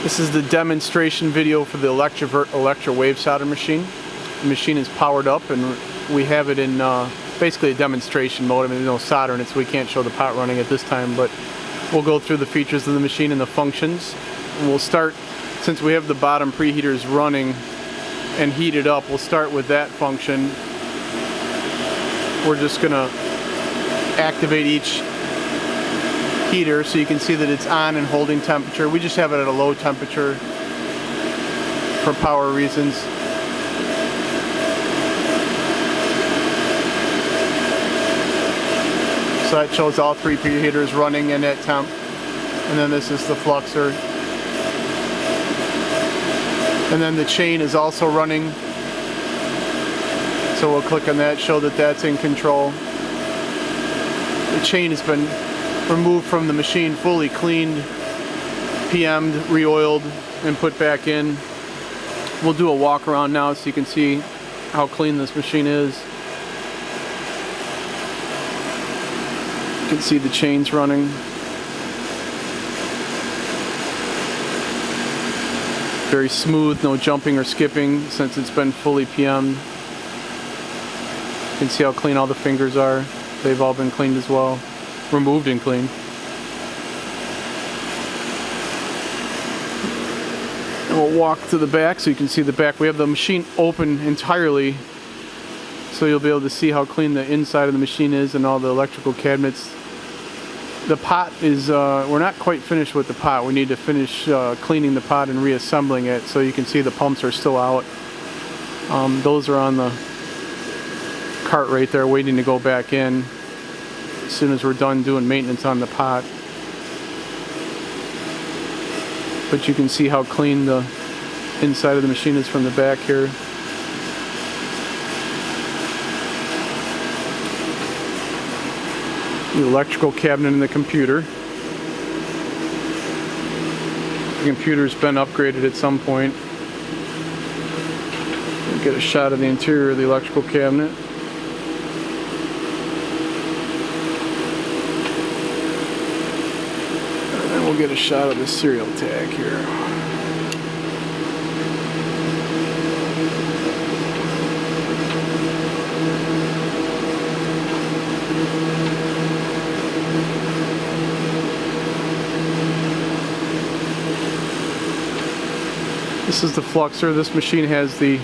This is the demonstration video for the Electrovert Electra wave solder machine. The machine is powered up and we have it in basically a demonstration mode. I mean, there's no solder in it, so we can't show the pot running at this time, but we'll go through the features of the machine and the functions. And we'll start, since we have the bottom preheaters running and heated up, we'll start with that function. We're just gonna activate each heater so you can see that it's on and holding temperature. We just have it at a low temperature for power reasons. So that shows all three preheaters running and at temp. And then this is the fluxer. And then the chain is also running. So we'll click on that, show that that's in control. The chain has been removed from the machine, fully cleaned, PM'd, re-oiled, and put back in. We'll do a walk around now so you can see how clean this machine is. You can see the chains running. Very smooth, no jumping or skipping since it's been fully PM'd. You can see how clean all the fingers are. They've all been cleaned as well. Removed and cleaned. And we'll walk to the back so you can see the back. We have the machine open entirely, so you'll be able to see how clean the inside of the machine is and all the electrical cabinets. The pot is, we're not quite finished with the pot. We need to finish cleaning the pot and reassembling it, so you can see the pumps are still out. Those are on the cart right there waiting to go back in as soon as we're done doing maintenance on the pot. But you can see how clean the inside of the machine is from the back here. The electrical cabinet and the computer. The computer's been upgraded at some point. We'll get a shot of the interior of the electrical cabinet. We'll get a shot of the serial tag here. This is the fluxer. This machine has the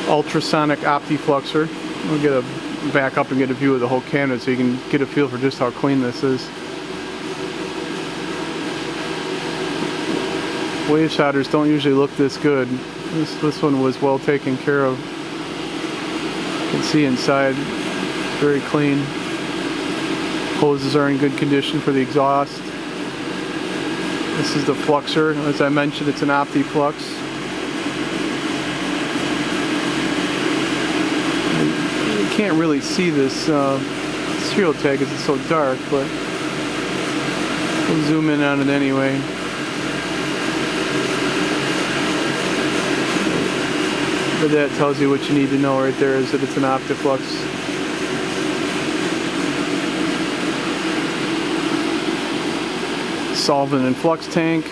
ultrasonic opti-fluxer. We'll get a back up and get a view of the whole cabinet so you can get a feel for just how clean this is. Wave solders don't usually look this good. This one was well taken care of. You can see inside, very clean. Hoses are in good condition for the exhaust. This is the fluxer. As I mentioned, it's an opti-flux. You can't really see this serial tag because it's so dark, but we'll zoom in on it anyway. But that tells you what you need to know right there, is that it's an opti-flux. Solvent and flux tank.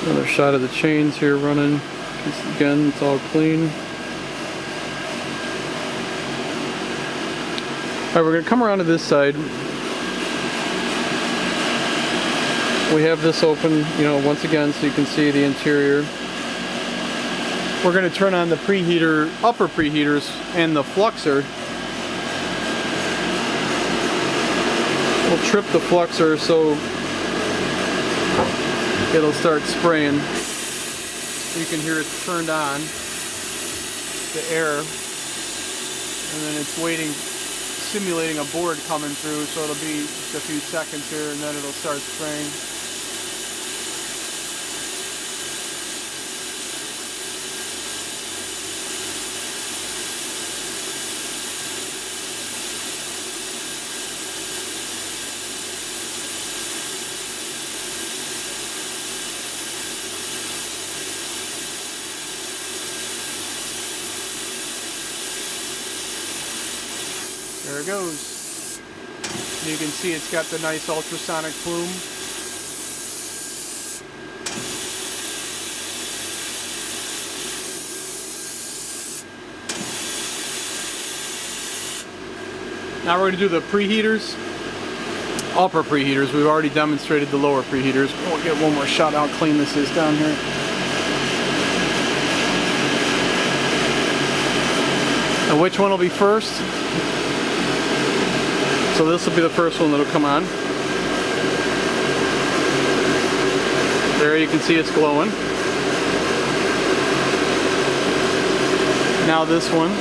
Another shot of the chains here running. Again, it's all clean. Alright, we're going to come around to this side. We have this open, once again, so you can see the interior. We're going to turn on the preheater, upper preheaters, and the fluxer. We'll trip the fluxer so it'll start spraying. You can hear it turned on, the air, and then it's waiting, simulating a board coming through, so it'll be just a few seconds here and then it'll start spraying. There it goes. You can see it's got the nice ultrasonic plume. Now we're going to do the preheaters. Upper preheaters. We've already demonstrated the lower preheaters. We'll get one more shot how clean this is down here. And which one will be first? So this will be the first one that'll come on. There you can see it's glowing. Now this one.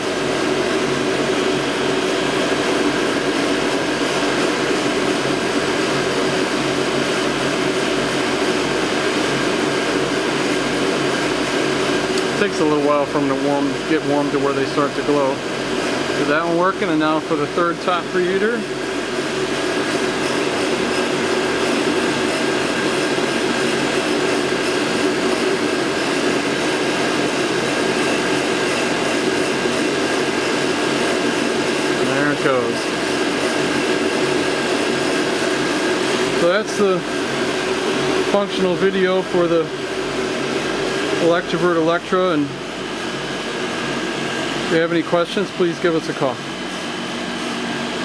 Takes a little while for them to get warm to where they start to glow. So that one working, and now for the third top preheater. And there it goes. So that's the functional video for the Electrovert Electra, and if you have any questions, please give us a call.